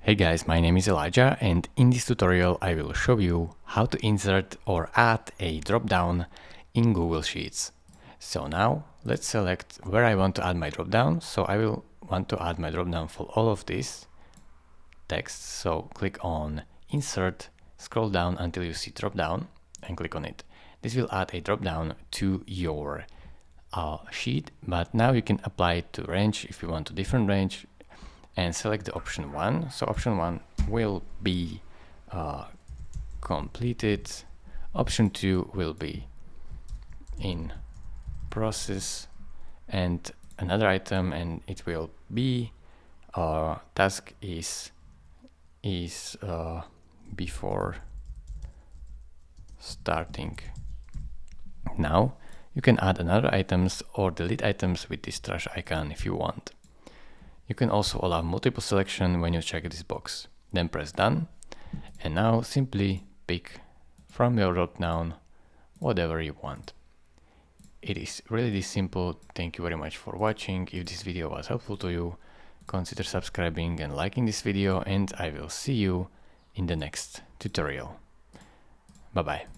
Hey guys, my name is Elijah, and in this tutorial I will show you how to insert or add a drop-down in Google Sheets. So now let's select where I want to add my drop-down. So I will want to add my drop-down for all of this text. So click on Insert, scroll down until you see drop-down and click on it. This will add a drop-down to your sheet, but now you can apply it to range if you want a different range, and select the option 1. So option 1 will be completed. Option 2 will be in process, and another item, and it will be task is before starting. Now you can add another items or delete items with this trash icon if you want. You can also allow multiple selection when you check this box. Then press done, and now simply pick from your drop-down whatever you want. It is really this simple. Thank you very much for watching. If this video was helpful to you, consider subscribing and liking this video, and I will see you in the next tutorial. Bye bye.